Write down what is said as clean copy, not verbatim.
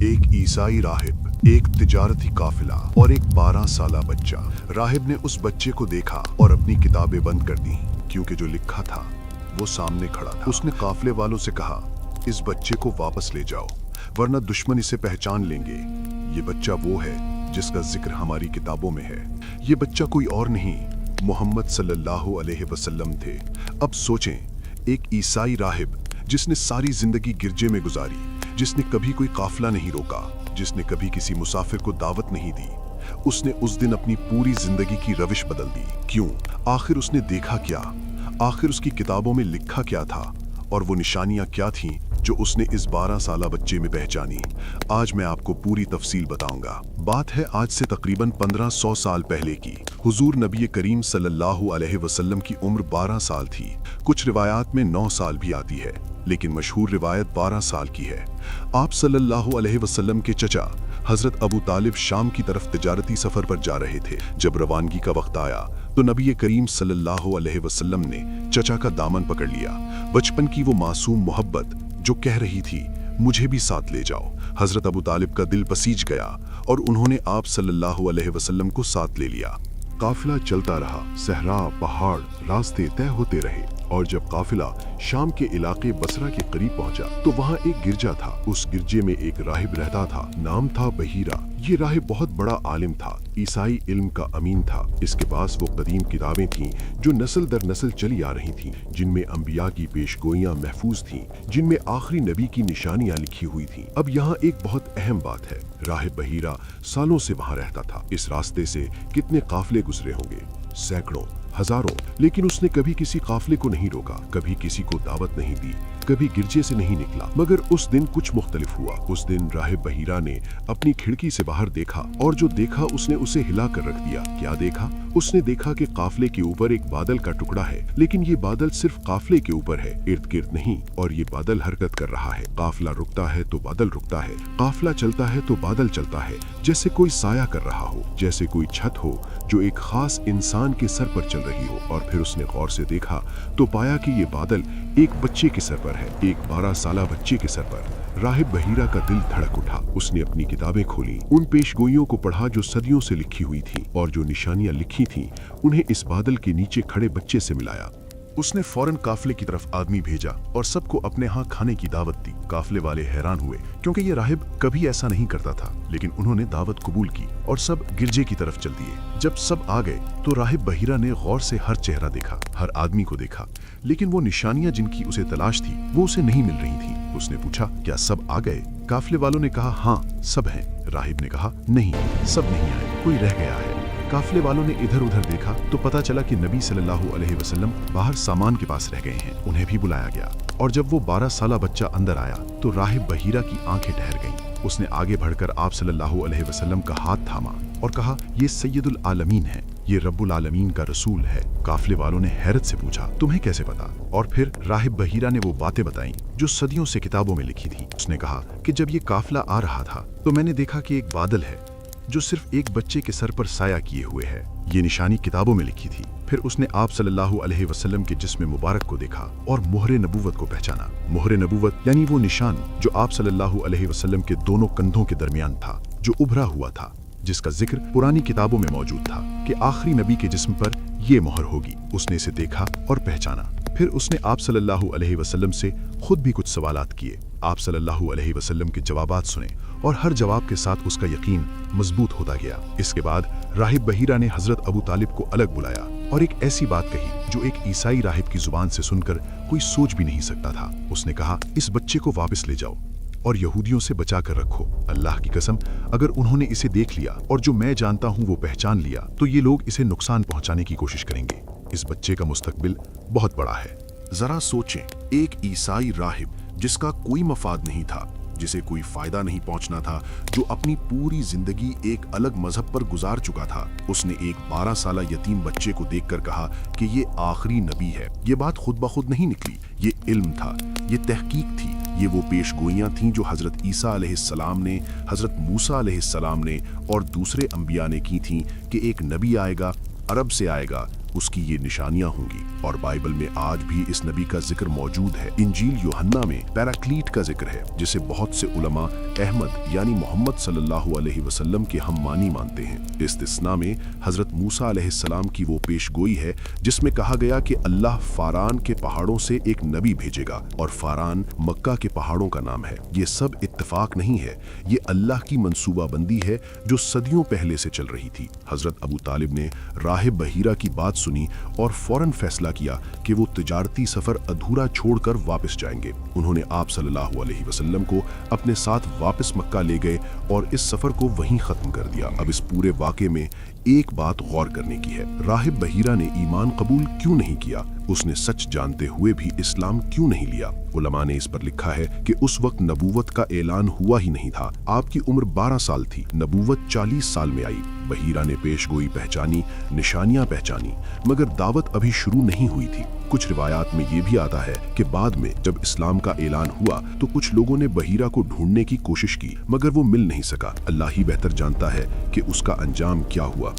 एक ईसाई राहिब, एक तिजारती काफिला और एक 12 साला बच्चा। राहिब ने उस बच्चे को देखा और अपनी किताबें बंद कर दी, क्योंकि जो लिखा था वो सामने खड़ा था। उसने काफिले वालों से कहा, इस बच्चे को वापस ले जाओ, वरना दुश्मन इसे पहचान लेंगे। ये बच्चा वो है जिसका जिक्र हमारी किताबों में है। ये बच्चा कोई और नहीं, मोहम्मद सल्लल्लाहु अलैहि वसल्लम थे। अब सोचें, एक ईसाई राहिब जिसने सारी जिंदगी गिरजे में गुजारी, जिसने कभी कोई काफिला नहीं रोका, जिसने कभी किसी मुसाफिर को दावत नहीं दी, उसने उस दिन अपनी पूरी जिंदगी की रविश बदल दी। क्यों? आखिर उसने देखा क्या? आखिर उसकी किताबों में लिखा क्या था? और वो निशानियां क्या थीं जो उसने इस 12 साला बच्चे में पहचानी? आज मैं आपको पूरी तफसील बताऊंगा। बात है आज से तकरीबन 1500 साल पहले की। हुजूर नबी करीम सल्लल्लाहु अलैहि वसल्लम की उम्र 12 साल थी। कुछ रिवायात में 9 साल भी आती है, लेकिन मशहूर रिवायत 12 साल की है। आप सल्लल्लाहु अलैहि वसल्लम के चचा हजरत अबू तालिब शाम की तरफ तिजारती सफर पर जा रहे थे। जब रवानगी का वक्त आया तो नबी करीम सल्लल्लाहु अलैहि वसल्लम ने चचा का दामन पकड़ लिया। बचपन की वो मासूम मोहब्बत जो कह रही थी, मुझे भी साथ ले जाओ। हजरत अबू तालिब का दिल पसीज गया और उन्होंने आप सल्लल्लाहु अलैहि वसल्लम को साथ ले लिया। काफिला चलता रहा, सहरा, पहाड़, रास्ते तय होते रहे, और जब काफिला शाम के इलाके बसरा के करीब पहुंचा तो वहां एक गिरजा था। उस गिरजे में एक राहिब रहता था, नाम था बहीरा। ये राहिब बहुत बड़ा आलिम था, ईसाई इल्म का अमीन था। इसके पास वो कदीम किताबें थीं जो नस्ल दर नस्ल चली आ रही थीं, जिनमें अंबिया की पेशगोइयां महफूज थीं, जिनमें आखिरी नबी की निशानियां लिखी हुई थीं। अब यहाँ एक बहुत अहम बात है, राहिब बहीरा सालों से वहां रहता था। इस रास्ते से कितने काफिले गुजरे होंगे, सैकड़ों, हजारों, लेकिन उसने कभी किसी काफिले को नहीं रोका, कभी किसी को दावत नहीं दी, कभी गिरजे से नहीं निकला। मगर उस दिन कुछ मुख्तलिफ हुआ। उस दिन राहिब बहीरा ने अपनी खिड़की से बाहर देखा, और जो देखा उसने उसे हिला कर रख दिया। क्या देखा? उसने देखा कि काफिले के ऊपर एक बादल का टुकड़ा है, लेकिन ये बादल सिर्फ काफिले के ऊपर है, इर्द गिर्द नहीं। और ये बादल हरकत कर रहा है। काफिला रुकता है तो बादल रुकता है, काफिला चलता है तो बादल चलता है, जैसे कोई साया कर रहा हो, जैसे कोई छत हो जो एक खास इंसान के सर पर चल रही हो। और फिर उसने गौर से देखा तो पाया कि ये बादल एक बच्चे के सर पर है, एक 12 साला बच्चे के सर पर। राहिब बहीरा का दिल धड़क उठा। उसने अपनी किताबें खोली, उन पेशगोइयों को पढ़ा जो सदियों से लिखी हुई थी, और जो निशानियां लिखी थीं उन्हें इस बादल के नीचे खड़े बच्चे से मिलाया। उसने फौरन काफिले की तरफ आदमी भेजा और सबको अपने यहाँ खाने की दावत दी। काफिले वाले हैरान हुए, क्योंकि ये राहिब कभी ऐसा नहीं करता था, लेकिन उन्होंने दावत कबूल की और सब गिरजे की तरफ चल दिए। जब सब आ गए तो राहिब बहीरा ने गौर से हर चेहरा देखा, हर आदमी को देखा, लेकिन वो निशानियां जिनकी उसे तलाश थी वो उसे नहीं मिल रही थी। उसने पूछा, क्या सब आ गए? काफिले वालों ने कहा, हाँ सब हैं। राहिब ने कहा, नहीं, सब नहीं आए, कोई रह गया है। काफिले वालों ने इधर उधर देखा तो पता चला कि नबी सल्लल्लाहु अलैहि वसल्लम बाहर सामान के पास रह गए हैं। उन्हें भी बुलाया गया, और जब वो 12 साला बच्चा अंदर आया तो राहिब बहीरा की आंखें ठहर गईं। उसने आगे बढ़कर आप सल्लल्लाहु अलैहि वसल्लम का हाथ थामा और कहा, ये सैयदुल आलमीन है, ये रब्बुल आलमीन का रसूल है। काफिले वालों ने हैरत से पूछा, तुम्हें कैसे पता? और फिर राहिब बहीरा ने वो बातें बताईं जो सदियों से किताबों में लिखी थी। उसने कहा कि जब ये काफिला आ रहा था तो मैंने देखा कि एक बादल है जो सिर्फ एक बच्चे के सर पर साया किए हुए है। ये निशानी किताबों में लिखी थी। फिर उसने आप सल्लल्लाहु अलैहि वसल्लम के जिस्म मुबारक को देखा और मोहरे नबूवत को पहचाना। मोहरे नबूवत यानी वो निशान जो आप सल्लल्लाहु अलैहि वसल्लम के दोनों कंधों के दरमियान था, जो उभरा हुआ था, जिसका जिक्र पुरानी किताबों में मौजूद था कि आखिरी नबी के जिस्म पर ये मोहर होगी। उसने इसे देखा और पहचाना। फिर उसने आप सल्लल्लाहु अलैहि वसल्लम से खुद भी कुछ सवालात किए। आप सल्लल्लाहु अलैहि वसल्लम के जवाबात सुने, और हर जवाब के साथ उसका यकीन मजबूत होता गया। इसके बाद राहिब बहीरा ने हजरत अबू तालिब को अलग बुलाया और एक ऐसी बात कही जो एक ईसाई राहिब की जुबान से सुनकर कोई सोच भी नहीं सकता था। उसने कहा, इस बच्चे को वापस ले जाओ और यहूदियों से बचा कर रखो। अल्लाह की कसम, अगर उन्होंने इसे देख लिया और जो मैं जानता हूँ वो पहचान लिया तो ये लोग इसे नुकसान पहुँचाने की कोशिश करेंगे। इस बच्चे का मुस्तकबिल बहुत बड़ा है। जरा सोचें, एक ईसाई राहिब जिसका कोई मफाद नहीं था, जिसे कोई फायदा नहीं पहुंचना था, जो अपनी पूरी जिंदगी एक अलग मजहब पर गुजार चुका था, उसने एक 12 साला यतीम बच्चे को देखकर कहा कि ये आखिरी नबी है। ये बात खुद ब खुद नहीं निकली, ये इल्म था, ये तहकीक थी, ये वो पेशगोइयां थीं जो हजरत ईसा अलैहिस्सलाम ने, हजरत मूसा अलैहिस्सलाम ने और दूसरे अंबिया ने की थीं कि एक नबी आएगा, अरब से आएगा, उसकी ये निशानियां होंगी। और बाइबल में आज भी इस नबी का जिक्र मौजूद है। इंजील यूहन्ना में पैराक्लीट का जिक्र है, जिसे बहुत से उलमा अहमद यानी मोहम्मद सल्लल्लाहु अलैहि वसल्लम के हम मानी मानते हैं। इस्तिस्ना में हजरत मूसा अलैहिस्सलाम की वो पेशगोई है जिसमें कहा गया कि अल्लाह फारान के पहाड़ों से एक नबी भेजेगा, और फारान मक्का के पहाड़ों का नाम है। ये सब इत्तेफाक नहीं है, ये अल्लाह की मंसूबाबंदी है जो सदियों पहले से चल रही थी। हजरत अबू तालिब ने राहिब बहीरा की बात सुनी और फौरन फैसला किया कि वो तिजारती सफर अधूरा छोड़कर वापस जाएंगे। उन्होंने आप सल्लल्लाहु अलैहि वसल्लम को अपने साथ वापस मक्का ले गए और इस सफर को वहीं खत्म कर दिया। अब इस पूरे वाक़े में एक बात गौर करने की है, राहिब बहीरा ने ईमान कबूल क्यों नहीं किया? उसने सच जानते हुए भी इस्लाम क्यों नहीं लिया? उलमा ने इस पर लिखा है कि उस वक्त नबूवत का ऐलान हुआ ही नहीं था। आपकी उम्र 12 साल थी, नबूवत 40 साल में आई। बहीरा ने पेशगोई पहचानी, निशानियां पहचानी, मगर दावत अभी शुरू नहीं हुई थी। कुछ रिवायात में ये भी आता है कि बाद में जब इस्लाम का ऐलान हुआ तो कुछ लोगों ने बहीरा को ढूंढने की कोशिश की, मगर वो मिल नहीं सका। अल्लाह ही बेहतर जानता है कि उसका अंजाम क्या हुआ।